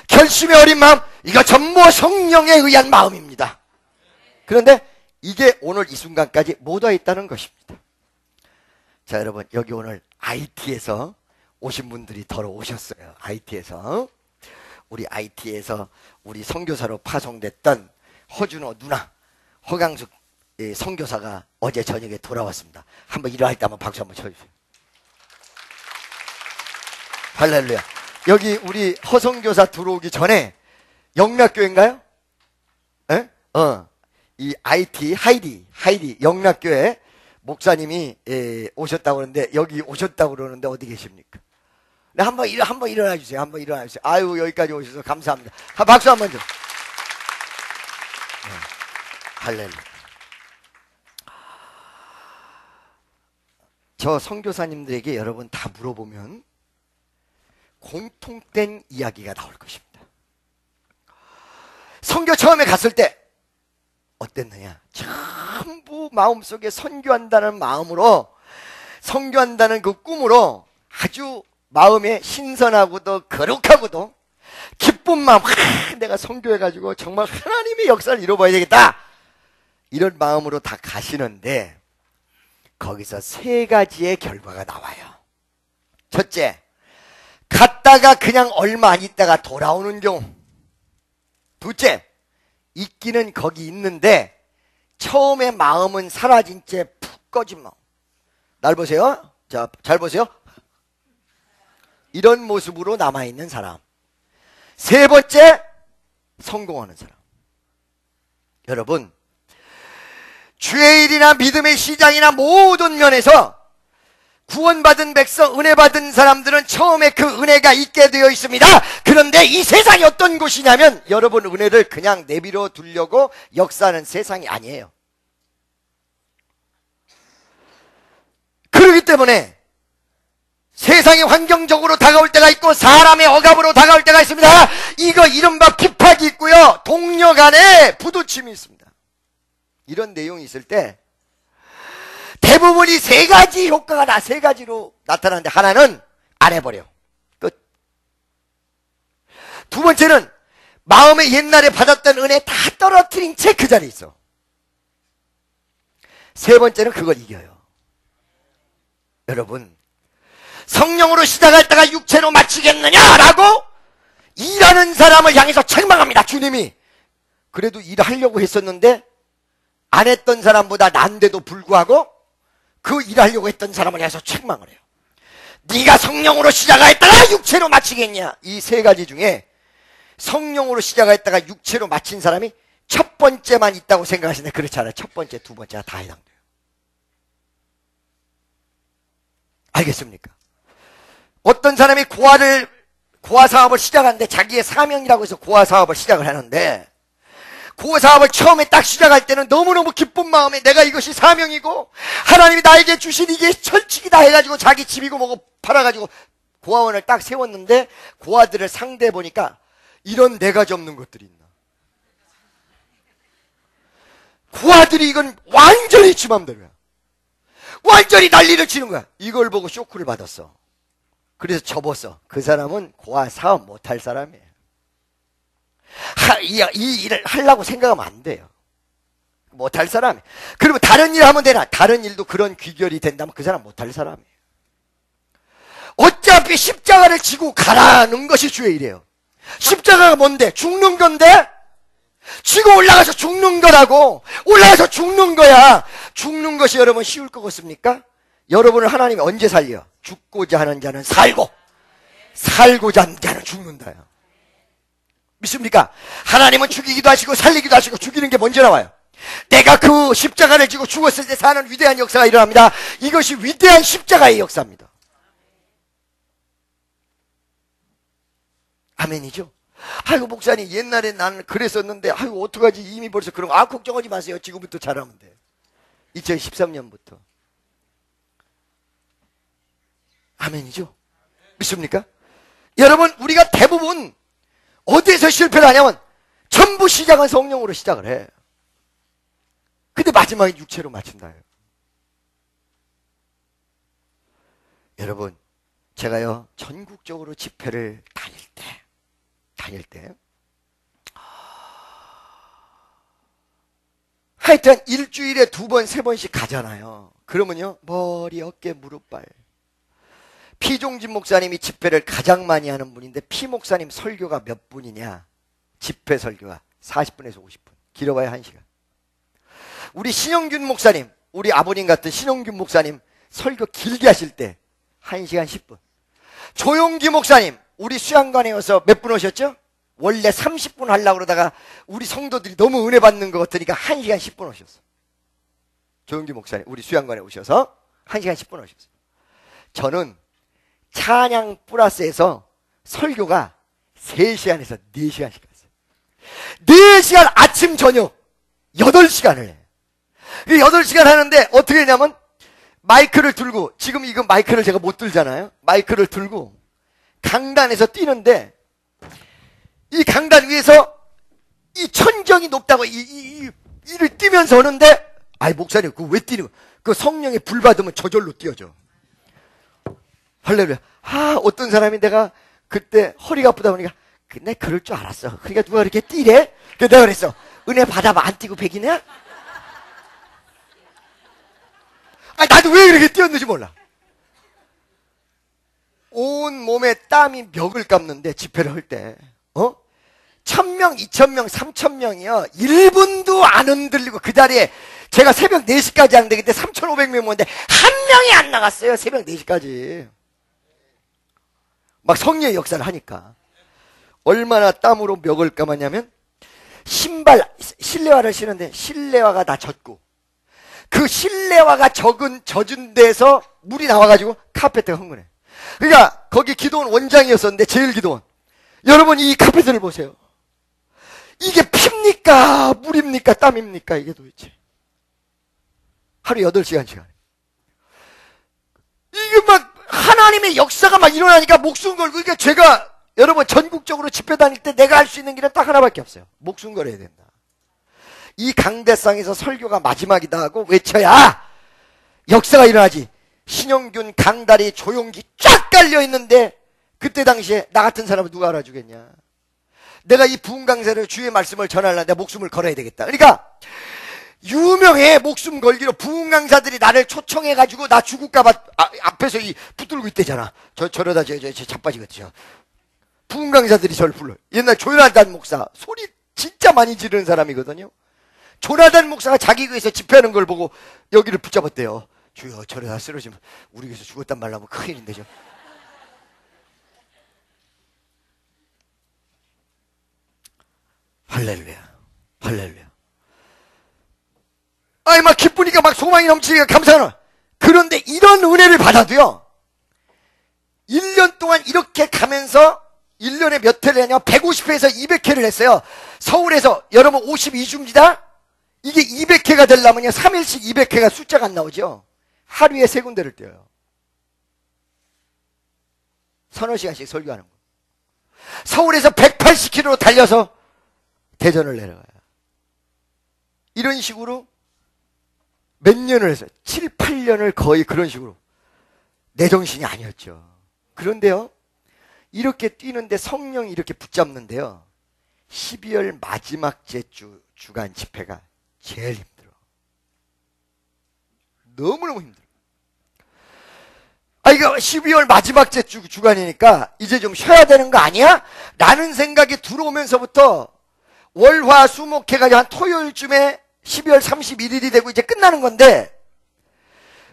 결심이 어린 마음, 이거 전부 성령에 의한 마음입니다. 그런데 이게 오늘 이 순간까지 못 와 있다는 것입니다. 자, 여러분 여기 오늘 IT에서 오신 분들이 더 오셨어요. IT에서 우리 선교사로 파송됐던 허준호 누나, 허강숙 선교사가 어제 저녁에 돌아왔습니다. 한번 일어날 때 한번 박수 한번 쳐주세요. 할렐루야. 여기 우리 허선교사 들어오기 전에 영락교회인가요? 에? 이 IT 하이디 영락교회 목사님이 오셨다고 그러는데 여기 오셨다고 그러는데 어디 계십니까? 네, 한번 일어나 주세요. 한번 일어나 주세요. 아유, 여기까지 오셔서 감사합니다. 박수 한번 좀. 할렐루야. 저 선교사님들에게 여러분 다 물어보면 공통된 이야기가 나올 것입니다. 선교 처음에 갔을 때 어땠느냐? 전부 마음속에 선교한다는 마음으로, 선교한다는 그 꿈으로 아주 마음에 신선하고도 거룩하고도 기쁜 마음, 내가 선교해가지고 정말 하나님의 역사를 이뤄봐야 되겠다, 이런 마음으로 다 가시는데 거기서 세 가지의 결과가 나와요. 첫째, 갔다가 그냥 얼마 안 있다가 돌아오는 경우. 둘째, 있기는 거기 있는데 처음에 마음은 사라진 채 푹 꺼진 마음. 날 보세요. 자, 잘 보세요. 이런 모습으로 남아있는 사람. 세 번째, 성공하는 사람. 여러분, 주의 일이나 믿음의 시작이나 모든 면에서 구원받은 백성, 은혜 받은 사람들은 처음에 그 은혜가 있게 되어 있습니다. 그런데 이 세상이 어떤 곳이냐면 여러분 은혜를 그냥 내버려 두려고 역사하는 세상이 아니에요. 그렇기 때문에 세상이 환경적으로 다가올 때가 있고 사람의 억압으로 다가올 때가 있습니다. 이거 이른바 핍박이 있고요, 동료 간에 부딪힘이 있습니다. 이런 내용이 있을 때 대부분이 세 가지 효과가 세 가지로 나타나는데 하나는 안 해버려. 끝. 두 번째는 마음에 옛날에 받았던 은혜 다 떨어뜨린 채 그 자리에 있어. 세 번째는 그걸 이겨요. 여러분, 성령으로 시작했다가 육체로 마치겠느냐라고 일하는 사람을 향해서 책망합니다. 주님이. 그래도 일하려고 했었는데 안 했던 사람보다 난데도 불구하고 그 일하려고 했던 사람을 향해서 책망을 해요. 네가 성령으로 시작했다가 육체로 마치겠냐. 이 세 가지 중에 성령으로 시작했다가 육체로 마친 사람이 첫 번째만 있다고 생각하시는데 그렇지 않아요. 첫 번째, 두 번째가 다 해당돼요. 알겠습니까? 어떤 사람이 고아 사업을 시작하는데 자기의 사명이라고 해서 고아 사업을 시작을 하는데 고아 사업을 처음에 딱 시작할 때는 너무너무 기쁜 마음에 내가 이것이 사명이고 하나님이 나에게 주신 이게 철칙이다 해가지고 자기 집이고 뭐고 팔아가지고 고아원을 딱 세웠는데 고아들을 상대해 보니까 이런 네 가지 없는 것들이 있나. 고아들이 이건 완전히 지 맘대로야. 완전히 난리를 치는 거야. 이걸 보고 쇼크를 받았어. 그래서 접었어. 그 사람은 고아 사업 못할 사람이에요. 이 일을 하려고 생각하면 안 돼요. 못할 사람이에요. 그리고 다른 일 하면 되나? 다른 일도 그런 귀결이 된다면 그 사람 못할 사람이에요. 어차피 십자가를 지고 가라는 것이 주의 일이에요. 십자가가 뭔데? 죽는 건데? 지고 올라가서 죽는 거라고. 올라가서 죽는 거야. 죽는 것이 여러분 쉬울 것 같습니까? 여러분을 하나님이 언제 살려? 죽고자 하는 자는 살고, 살고자 하는 자는 죽는다요. 믿습니까? 하나님은 죽이기도 하시고 살리기도 하시고. 죽이는 게 먼저 나와요. 내가 그 십자가를 지고 죽었을 때 사는 위대한 역사가 일어납니다. 이것이 위대한 십자가의 역사입니다. 아멘이죠? 아이고 목사님 옛날에 나는 그랬었는데 아이고 어떡하지 이미 벌써 그런 거. 걱정하지 마세요. 지금부터 잘하면 돼. 2013년부터. 아멘이죠? 믿습니까? 여러분 우리가 대부분 어디에서 실패를 하냐면 전부 시작은 성령으로 시작을 해. 근데 마지막에 육체로 마친다. 여러분 제가요 전국적으로 집회를 다닐 때 하여튼 일주일에 2번, 3번씩 가잖아요. 그러면요 머리, 어깨, 무릎, 발. 피종진 목사님이 집회를 가장 많이 하는 분인데 피 목사님 설교가 몇 분이냐? 집회 설교가 40분에서 50분. 길어봐야 1시간. 우리 신영균 목사님, 우리 아버님 같은 신영균 목사님 설교 길게 하실 때 1시간 10분. 조용기 목사님, 우리 수양관에 와서 몇 분 오셨죠? 원래 30분 하려고 그러다가 우리 성도들이 너무 은혜 받는 것 같으니까 1시간 10분 오셨어. 조용기 목사님, 우리 수양관에 오셔서 1시간 10분 오셨어. 저는 찬양 플러스에서 설교가 3시간에서 4시간씩 갔어요. 4시간 아침 저녁 8시간을 해. 8시간 하는데 어떻게 했냐면 마이크를 들고, 지금 이거 마이크를 제가 못 들잖아요. 마이크를 들고 강단에서 뛰는데 이 강단 위에서 이 천정이 높다고 이를 뛰면서 오는데, 아이 목사님 그거 왜 뛰는 거야? 그 성령의 불 받으면 저절로 뛰어져. 할렐루야. 어떤 사람이 내가 그때 허리가 아프다 보니까 내 그럴 줄 알았어. 그러니까 누가 그렇게 뛰래? 그래서 내가 그랬어. 은혜 받아봐. 안 뛰고 백이냐? 나도 왜 이렇게 뛰었는지 몰라. 온 몸에 땀이 멱을 감는데 집회를 할 때 1000명, 2000명, 3000명이요 1분도 안 흔들리고 그 자리에 제가 새벽 4시까지 하는데 그때 3500명 모였는데 한 명이 안 나갔어요. 새벽 4시까지 막 성령의 역사를 하니까. 얼마나 땀으로 멱을 감았냐면 신발, 실내화를 신는데 실내화가 다 젖고 그 실내화가 젖은 데서 물이 나와가지고 카페트가 흥건해. 그러니까 거기 기도원 원장이었었는데 제일 기도원. 여러분 이 카페트를 보세요. 이게 피입니까? 물입니까? 땀입니까? 이게 도대체. 하루 8시간씩 하네. 이게 막 하나님의 역사가 막 일어나니까 목숨 걸고. 그러니까 제가 여러분 전국적으로 집회 다닐 때 내가 할 수 있는 길은 딱 하나밖에 없어요. 목숨 걸어야 된다. 이 강대상에서 설교가 마지막이다 하고 외쳐야 역사가 일어나지. 신영균, 강다리, 조용기 쫙 깔려있는데 그때 당시에 나 같은 사람은 누가 알아주겠냐. 내가 이 부흥 강사를 주의 말씀을 전하려면 내가 목숨을 걸어야 되겠다. 그러니까 유명해. 목숨 걸기로 부흥 강사들이 나를 초청해가지고 나 죽을까봐 앞에서 붙들고 있대잖아. 저러다 자빠지겠죠. 부흥 강사들이 저를 불러요. 옛날 조나단 목사 소리 진짜 많이 지르는 사람이거든요. 조나단 목사가 자기 교회에서 집회하는 걸 보고 여기를 붙잡았대요. 주여 저러다 쓰러지면 우리 교회에서 죽었단 말로 하면 큰일인데 죠. 할렐루야. 할렐루야. 막 기쁘니까 막 소망이 넘치니까 감사하는. 그런데 이런 은혜를 받아도요 1년 동안 이렇게 가면서 1년에 몇 회를 하냐 150회에서 200회를 했어요. 서울에서 여러분 52주입니다. 이게 200회가 되려면요 3일씩 200회가 숫자가 안 나오죠. 하루에 3군데를 뛰어요. 서너 시간씩 설교하는 거. 서울에서 180km 달려서 대전을 내려가요. 이런 식으로 몇 년을 했어요. 7, 8년을 거의 그런 식으로. 내 정신이 아니었죠. 그런데요 이렇게 뛰는데 성령이 이렇게 붙잡는데요 12월 마지막 주간 집회가 제일 힘들어. 너무너무 힘들어. 이거 12월 마지막 주간이니까 이제 좀 쉬어야 되는 거 아니야? 라는 생각이 들어오면서부터 월화수목해가지고 한 토요일쯤에 12월 31일이 되고 이제 끝나는 건데,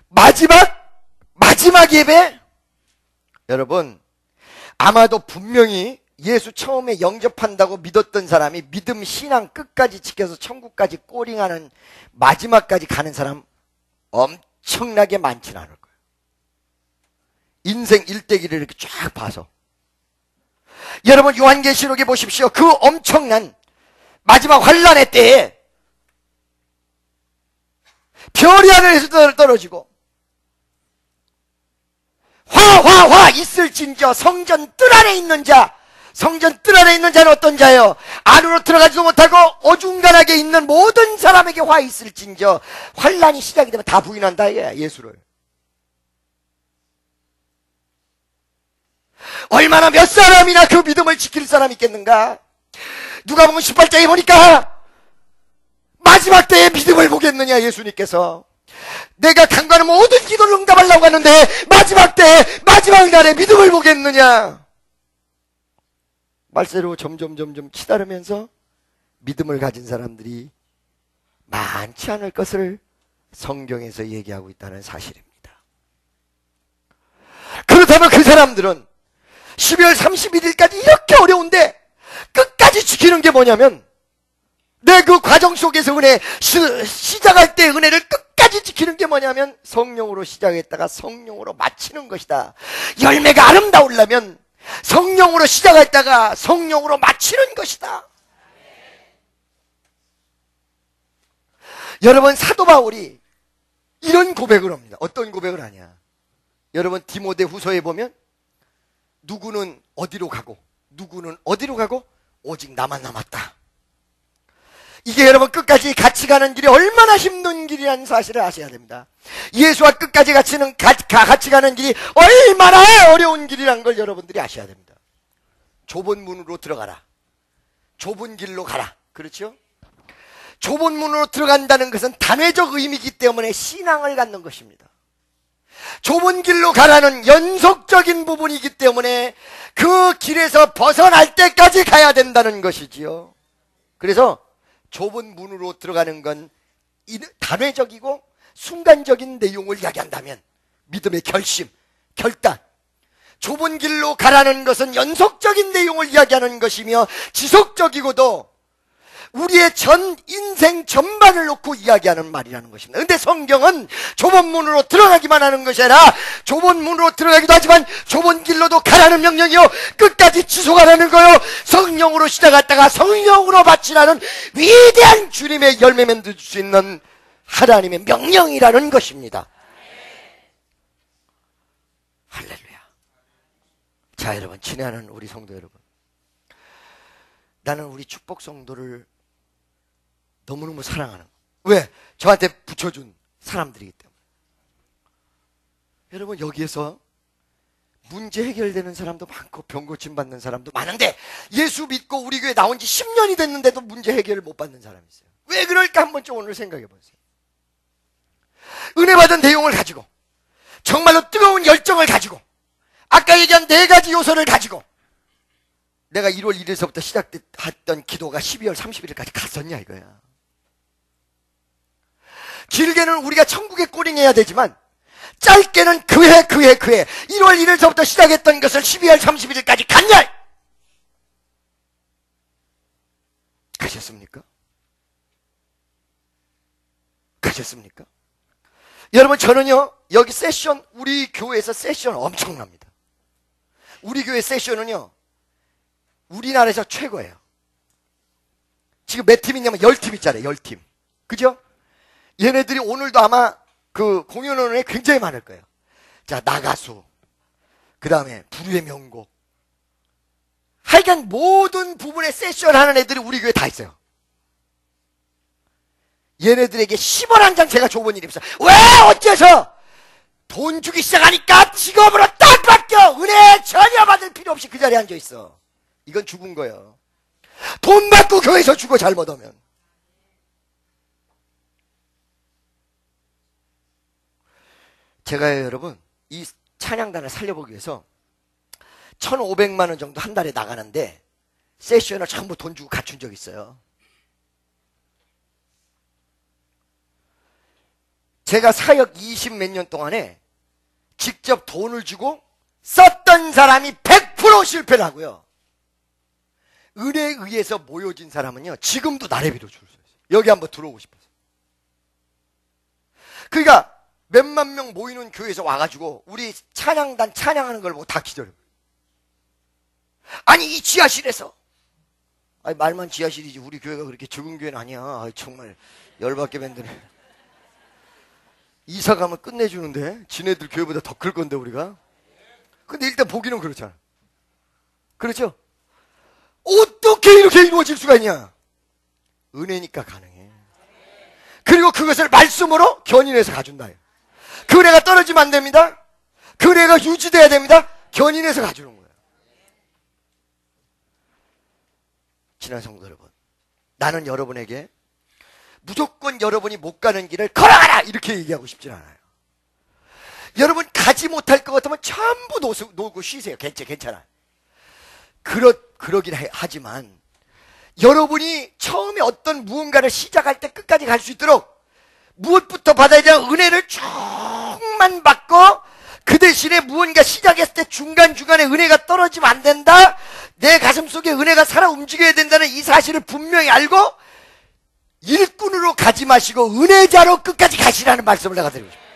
마지막 예배? 여러분, 아마도 분명히 예수 처음에 영접한다고 믿었던 사람이 믿음 신앙 끝까지 지켜서 천국까지 꼬링하는 마지막까지 가는 사람 엄청나게 많지는 않을 거예요. 인생 일대기를 이렇게 쫙 봐서. 여러분, 요한계시록에 보십시오. 그 엄청난 마지막 환란의 때에 별이 하늘에서 떨어지고 화 있을진저 성전 뜰 안에 있는 자, 성전 뜰 안에 있는 자는 어떤 자요? 안으로 들어가지도 못하고 어중간하게 있는 모든 사람에게 화 있을진저. 환란이 시작이 되면 다 부인한다, 예수를. 얼마나 몇 사람이나 그 믿음을 지킬 사람이 있겠는가? 누가복음 18장에 보니까 마지막 때에 믿음을 보겠느냐, 예수님께서. 내가 간과하는 모든 기도를 응답하려고 하는데 마지막 때에, 마지막 날에 믿음을 보겠느냐. 말세로 점점 치달으면서 믿음을 가진 사람들이 많지 않을 것을 성경에서 얘기하고 있다는 사실입니다. 그렇다면 그 사람들은 12월 31일까지 이렇게 어려운데 끝까지 지키는 게 뭐냐면, 내 그 과정 속에서 시작할 때 은혜를 끝까지 지키는 게 뭐냐면 성령으로 시작했다가 성령으로 마치는 것이다. 열매가 아름다우려면 성령으로 시작했다가 성령으로 마치는 것이다. 여러분, 사도 바울이 이런 고백을 합니다. 어떤 고백을 하냐? 여러분, 디모데 후서에 보면 누구는 어디로 가고 누구는 어디로 가고 오직 나만 남았다. 이게 여러분 끝까지 같이 가는 길이 얼마나 힘든 길이라는 사실을 아셔야 됩니다. 예수와 끝까지 같이 가는 길이 얼마나 어려운 길이라는 걸 여러분들이 아셔야 됩니다. 좁은 문으로 들어가라. 좁은 길로 가라. 그렇죠? 좁은 문으로 들어간다는 것은 단회적 의미이기 때문에 신앙을 갖는 것입니다. 좁은 길로 가라는 연속적인 부분이기 때문에 그 길에서 벗어날 때까지 가야 된다는 것이지요. 그래서 좁은 문으로 들어가는 건 단회적이고 순간적인 내용을 이야기한다면 믿음의 결심, 결단. 좁은 길로 가라는 것은 연속적인 내용을 이야기하는 것이며 지속적이고도 우리의 전 인생 전반을 놓고 이야기하는 말이라는 것입니다. 근데 성경은 좁은 문으로 들어가기만 하는 것이 아니라 좁은 문으로 들어가기도 하지만 좁은 길로도 가라는 명령이요, 끝까지 지속하라는 거요, 성령으로 시작했다가 성령으로 마치라는 위대한 주님의 열매 맺을 수 있는 하나님의 명령이라는 것입니다. 할렐루야. 자, 여러분, 친애하는 우리 성도 여러분, 나는 우리 축복 성도를 너무너무 사랑하는, 왜? 저한테 붙여준 사람들이기 때문에. 여러분, 여기에서 문제 해결되는 사람도 많고 병 고침 받는 사람도 많은데 예수 믿고 우리 교회 나온 지 10년이 됐는데도 문제 해결을 못 받는 사람이 있어요. 왜 그럴까 한번 좀 오늘 생각해 보세요. 은혜 받은 내용을 가지고 정말로 뜨거운 열정을 가지고 아까 얘기한 4가지 요소를 가지고 내가 1월 1일서부터 시작했던 기도가 12월 30일까지 갔었냐 이거야. 길게는 우리가 천국에 꼬링해야 되지만 짧게는 그 해 1월 1일서부터 시작했던 것을 12월 31일까지 갔냐? 가셨습니까? 가셨습니까? 여러분, 저는요 여기 세션, 우리 교회에서 세션 엄청납니다. 우리 교회 세션은요 우리나라에서 최고예요. 지금 몇 팀 있냐면 10팀 있잖아요. 10팀. 그죠? 얘네들이 오늘도 아마 그 공연원에 굉장히 많을 거예요. 자, 나가수, 그 다음에 불후의 명곡, 하여간 모든 부분에 세션 하는 애들이 우리 교회에 다 있어요. 얘네들에게 10원 한 장 제가 줘본 일이 없어요. 왜? 어째서? 돈 주기 시작하니까 직업으로 딱 바뀌어. 은혜 전혀 받을 필요 없이 그 자리에 앉아있어. 이건 죽은 거예요. 돈 받고 교회에서 죽어, 잘못하면. 제가요, 여러분, 이 찬양단을 살려보기 위해서 1,500만 원 정도 한 달에 나가는데 세션을 전부 돈 주고 갖춘 적이 있어요. 제가 사역 20 몇 년 동안에 직접 돈을 주고 썼던 사람이 100% 실패를 하고요. 은혜에 의해서 모여진 사람은요, 지금도 나를 빌어줄 수 있어요. 여기 한번 들어오고 싶어서. 그러니까 몇만 명 모이는 교회에서 와가지고 우리 찬양단 찬양하는 걸 보고 다 기다려요. 아니, 이 지하실에서. 아니, 말만 지하실이지 우리 교회가 그렇게 적은 교회는 아니야. 아이, 정말 열받게 만드네. 이사 가면 끝내주는데 지네들 교회보다 더 클 건데 우리가. 근데 일단 보기는 그렇잖아. 그렇죠? 어떻게 이렇게 이루어질 수가 있냐? 은혜니까 가능해. 그리고 그것을 말씀으로 견인해서 가준다. 그 은혜가 떨어지면 안 됩니다. 그 은혜가 유지돼야 됩니다. 견인해서 가주는 거예요. 친한 성도 여러분, 나는 여러분에게 무조건 여러분이 못 가는 길을 걸어가라 이렇게 얘기하고 싶진 않아요. 여러분 가지 못할 것 같으면 전부 놓고 쉬세요. 괜찮아. 그러긴 하지만 여러분이 처음에 어떤 무언가를 시작할 때 끝까지 갈 수 있도록 무엇부터 받아야 되나 은혜를 쭉만 받고, 그 대신에 무언가 시작했을 때 중간중간에 은혜가 떨어지면 안 된다, 내 가슴 속에 은혜가 살아 움직여야 된다는 이 사실을 분명히 알고 일꾼으로 가지 마시고 은혜자로 끝까지 가시라는 말씀을 내가 드리고 싶어요.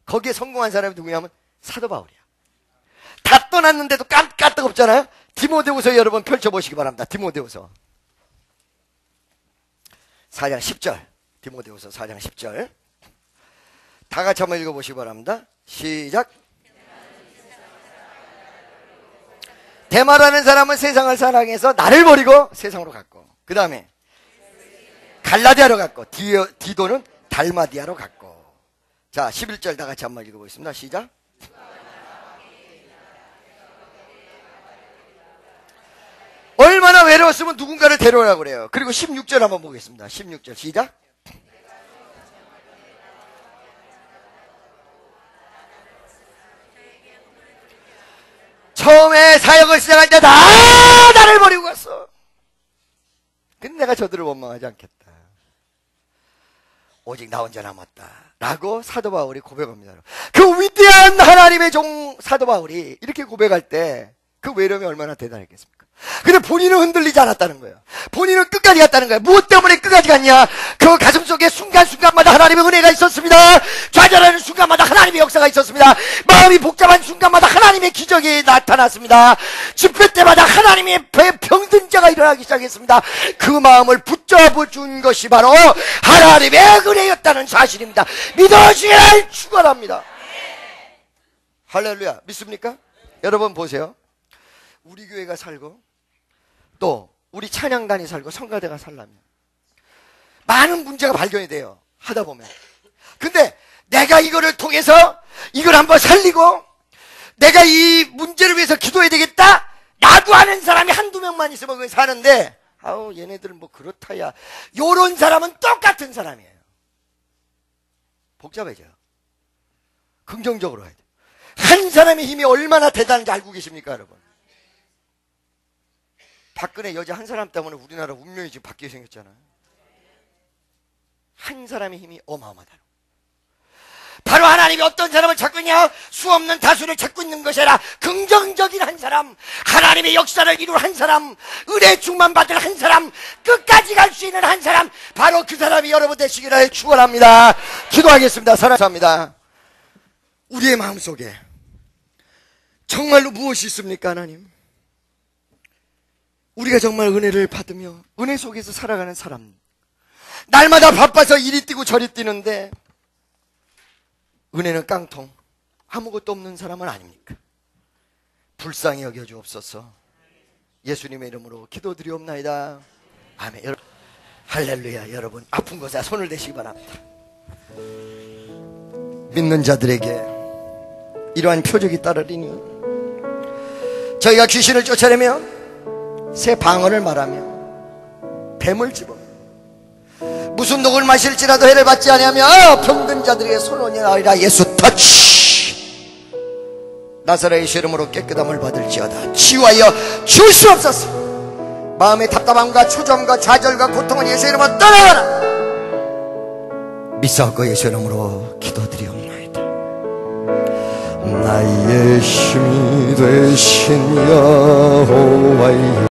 거기에 성공한 사람이 누구냐면 사도 바울이야. 다 떠났는데도 까딱 없잖아요. 디모데후서 여러분 펼쳐보시기 바랍니다. 디모데후서 4장 10절. 디모데후서 4장 10절. 다 같이 한번 읽어보시기 바랍니다. 시작. 데마라는 사람은 세상을 사랑해서 나를 버리고 세상으로 갔고, 그 다음에 갈라디아로 갔고, 디도는 달마디아로 갔고. 자, 11절 다 같이 한번 읽어보겠습니다. 시작. 얼마나 외로웠으면 누군가를 데려오라고 그래요. 그리고 16절 한번 보겠습니다. 16절 시작. 처음에 사역을 시작할 때 다 나를 버리고 갔어. 근데 내가 저들을 원망하지 않겠다. 오직 나 혼자 남았다 라고 사도 바울이 고백합니다. 그 위대한 하나님의 종 사도 바울이 이렇게 고백할 때 그 외로움이 얼마나 대단했겠습니까? 근데 본인은 흔들리지 않았다는 거예요. 본인은 끝까지 갔다는 거예요. 무엇 때문에 끝까지 갔냐? 그 가슴 속에 순간순간마다 하나님의 은혜가 있었습니다. 좌절하는 순간마다 하나님의 역사가 있었습니다. 마음이 복잡한 순간마다 하나님의 기적이 나타났습니다. 집회 때마다 하나님의 병든 자가 일어나기 시작했습니다. 그 마음을 붙잡아 준 것이 바로 하나님의 은혜였다는 사실입니다. 믿어주기를 축원합니다. 할렐루야. 믿습니까? 여러분 보세요. 우리 교회가 살고 또 우리 찬양단이 살고 성가대가 살려면 많은 문제가 발견이 돼요. 하다 보면. 근데 내가 이거를 통해서 이걸 한번 살리고 내가 이 문제를 위해서 기도해야 되겠다 라고 하는 사람이 한두 명만 있으면 그게 사는데, 아우 얘네들은 뭐 그렇다야, 요런 사람은 똑같은 사람이에요. 복잡해져요. 긍정적으로 해야 돼요. 한 사람의 힘이 얼마나 대단한지 알고 계십니까 여러분? 박근혜 여자 한 사람 때문에 우리나라 운명이 지금 바뀌게 생겼잖아요. 한 사람의 힘이 어마어마하다. 바로 하나님이 어떤 사람을 찾고 있냐? 수없는 다수를 찾고 있는 것이 아니라 긍정적인 한 사람, 하나님의 역사를 이룰 한 사람, 은혜 충만 받을 한 사람, 끝까지 갈 수 있는 한 사람, 바로 그 사람이 여러분 되시기를 축원합니다. 기도하겠습니다. 사랑합니다. 우리의 마음속에 정말로 무엇이 있습니까 하나님? 우리가 정말 은혜를 받으며 은혜 속에서 살아가는 사람, 날마다 바빠서 이리 뛰고 저리 뛰는데 은혜는 깡통, 아무것도 없는 사람은 아닙니까? 불쌍히 여겨주옵소서. 예수님의 이름으로 기도드리옵나이다. 아멘. 여러분, 할렐루야. 여러분 아픈 곳에 손을 대시기 바랍니다. 믿는 자들에게 이러한 표적이 따르리니 저희가 귀신을 쫓아내며 새 방언을 말하며 뱀을 집어 무슨 독을 마실지라도 해를 받지 아니하며 병든 자들에게 손원이 나으리라. 예수 터치. 나사렛 예수 이름으로 깨끗함을 받을지어다. 치유하여 주시옵소서. 마음의 답답함과 초조함과 좌절과 고통은 예수 이름으로 떠나가라. 믿사옵고 예수 이름으로 기도드리옵나이다. 나의 힘이 되신 여호와여